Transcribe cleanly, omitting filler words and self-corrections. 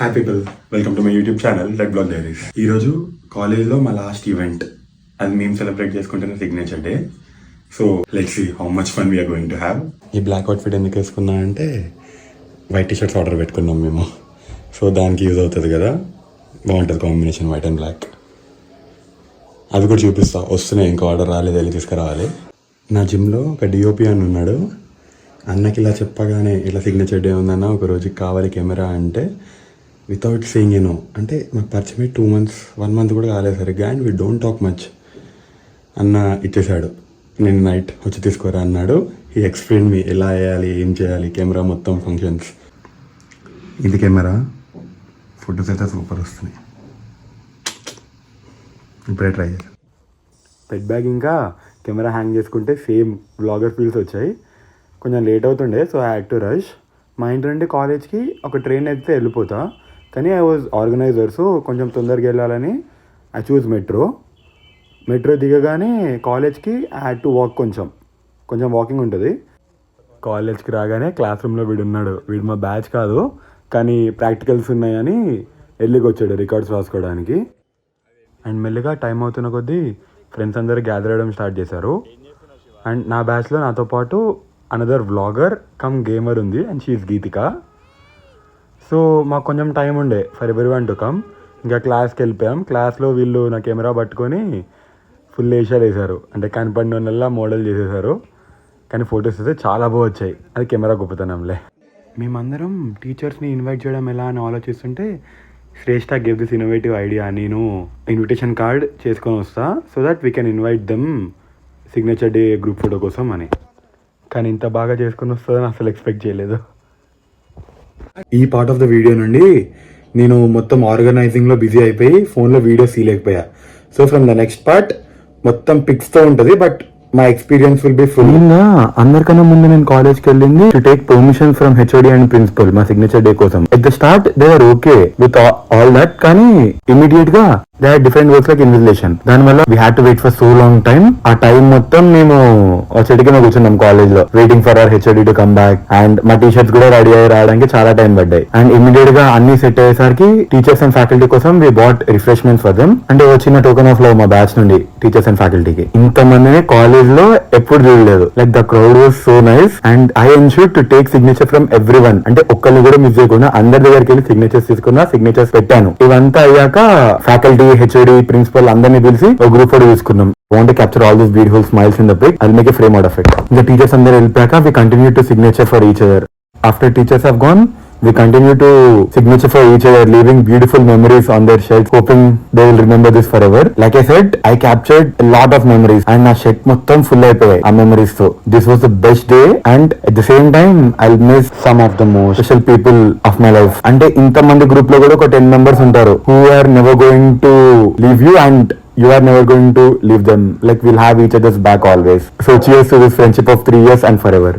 Hi people, welcome to my YouTube channel Red Black Diaries. ఈరోజు కాలేజ్లో మా last event, అది మేము సెలబ్రేట్ చేసుకుంటున్న signature day. So let's see how much fun we are going to have. ఈ black outfit ఎందుకు వేసుకున్నా అంటే వైట్ టీషర్ట్స్ ఆర్డర్ పెట్టుకున్నాం మేము. సో దానికి యూజ్ అవుతుంది కదా, బాగుంటుంది కాంబినేషన్ వైట్ అండ్ బ్లాక్. అది కూడా చూపిస్తా, వస్తున్నాయి, ఇంకా ఆర్డర్ రాలేదు, వెళ్ళి తీసుకురావాలి. నా జిమ్లో ఒక డిఓపి అని ఉన్నాడు. అన్నకి ఇలా చెప్పగానే ఇలా సిగ్నేచర్ డే ఉందన్న, ఒక రోజుకి కావాలి కెమెరా అంటే వితౌట్ సేయింగ్ నో, అంటే మాకు పరిచయం 2 months 1 month కూడా కాలేదు సరిగ్గా, and we don't talk much. అన్న ఇచ్చేసాడు, నేను నైట్ వచ్చి తీసుకోరా అన్నాడు. ఈ ఎక్స్ప్లెయిన్ మీ ఎలా వేయాలి, ఏం చేయాలి, కెమెరా మొత్తం ఫంక్షన్స్. ఇది కెమెరా, ఫొటోస్ అయితే సూపర్ వస్తున్నాయి. ఇప్పుడే ట్రై చేయాలి. పెట్ బ్యాగ్ ఇంకా కెమెరా హ్యాంగ్ చేసుకుంటే సేమ్ బ్లాగర్ ఫీల్స్ వచ్చాయి. కొంచెం లేట్ అవుతుండే, so I had to rush. మా ఇంటి నుండి కాలేజ్కి ఒక ట్రైన్ అయితే వెళ్ళిపోతా, కానీ ఐ వాజ్ ఆర్గనైజర్, సో కొంచెం తొందరగా వెళ్ళాలని ఐ చూజ్ మెట్రో దిగగానే కాలేజ్కి ఐ హ్యాడ్ టు వాక్, కొంచెం వాకింగ్ ఉంటుంది. కాలేజ్కి రాగానే క్లాస్ రూమ్లో వీడు ఉన్నాడు. వీడు మా బ్యాచ్ కాదు, కానీ ప్రాక్టికల్స్ ఉన్నాయని వెళ్ళికి వచ్చాడు రికార్డ్స్ రాసుకోవడానికి. అండ్ మెల్లిగా టైం అవుతున్న కొద్దీ ఫ్రెండ్స్ అందరూ గ్యాదర్ అవ్వడం స్టార్ట్ చేశారు. అండ్ నా బ్యాచ్లో నాతో పాటు అనదర్ వ్లాగర్ కమ్ గేమర్ ఉంది, and she is Geethika. So మాకు కొంచెం టైం ఉండే ఫర్ ఎవరీవన్ టు కమ్. ఇంకా క్లాస్కి వెళ్ళిపోయాం. క్లాస్లో వీళ్ళు నా కెమెరా పట్టుకొని ఫుల్ వేషాలు వేశారు, అంటే కనపడిన నెల మోడల్ చేసేసారు. కానీ ఫొటోస్ అయితే చాలా బాగా వచ్చాయి, అది కెమెరా గొప్పతనంలే. మేమందరం టీచర్స్ని ఇన్వైట్ చేయడం ఎలా అని ఆలోచిస్తుంటే శ్రేష్ఠ గివ్ దిస్ ఇన్నోవేటివ్ ఐడియా, నేను ఇన్విటేషన్ కార్డ్ చేసుకొని వస్తా so that we can invite them signature day group photo కోసం అని. కానీ ఇంత బాగా చేసుకుని వస్తుందని అసలు ఎక్స్పెక్ట్ చేయలేదు. ఈ పార్ట్ ఆఫ్ ద వీడియో నుండి నేను మొత్తం ఆర్గనైజింగ్లో బిజీ అయిపోయి ఫోన్లో వీడియోస్ తీయలేకపోయా. So from the next part మొత్తం పిక్స్తో ఉంటుంది, but my experience will be full. అందరికన్నా ముందు నేను కాలేజ్కి వెళ్ళింది to take permission from HOD and principal మా సిగ్నేచర్ డే కోసం. At the start they are okay with all that, కానీ ఇమీడియట్ గా they are different works like invigilation. దానివల్ల we had to wait for so long time. ఆ time మొత్తం మేము చెట్టు కింద కూర్చున్నాం కాలేజ్ లో, waiting for hour HOD to come back. And మా టీషర్ట్స్ కూడా రెడీ అయ్యి రావడానికి చాలా టైం పడ్డాయి. అండ్ ఇమీడియట్ గా అన్ని సెట్ అయ్యేసరికి టీచర్స్ అండ్ ఫ్యాకల్టీ కోసం we bought refreshments for them. అంటే వచ్చిన టోకెన్ ఆఫ్ లవ్ మా బ్యాచ్ నుండి టీచర్స్ అండ్ ఫ్యాకల్టీకి. ఇంతమందిని కాలేజ్ లో ఎప్పుడు చూడలేదు. Like the crowd was so nice and I ensured to take signature from everyone. అంటే ఒక్కరిని కూడా మిస్ చేయకుండా అందరి దగ్గరికి వెళ్ళి సిగ్నేచర్స్ తీసుకున్నా, సిగ్నేచర్స్ పెట్టాను. ఇవంతా అయ్యాక ఫ్యాకల్టీ, హెచ్ఓడి, ప్రిన్సిపల్ అందరినీ పిలిచి ఒక గ్రూప్ ఫోటో తీసుకున్నాం. Want to capture all these beautiful smiles in the pic. I'll make a frame out of it. The teachers అందరూ వెళ్ళిపోయాక we continue to signature for each other. After teachers have gone, we continue to signature for each other, leaving beautiful memories on their shelves, hoping they will remember this forever. Like I said, I captured a lot of memories and నా షెట్ మొత్తం full అయిపోయాయి ఆ memories తో. This was the best day and at the same time I'll miss some of the most special people of my life. అంటే ఇంత మంది group లో కూడా ఒక 10 members ఉంటారు who are never going to leave you and you are never going to leave them. Like we'll have each other's back always. So cheers to this friendship of 3 years and forever.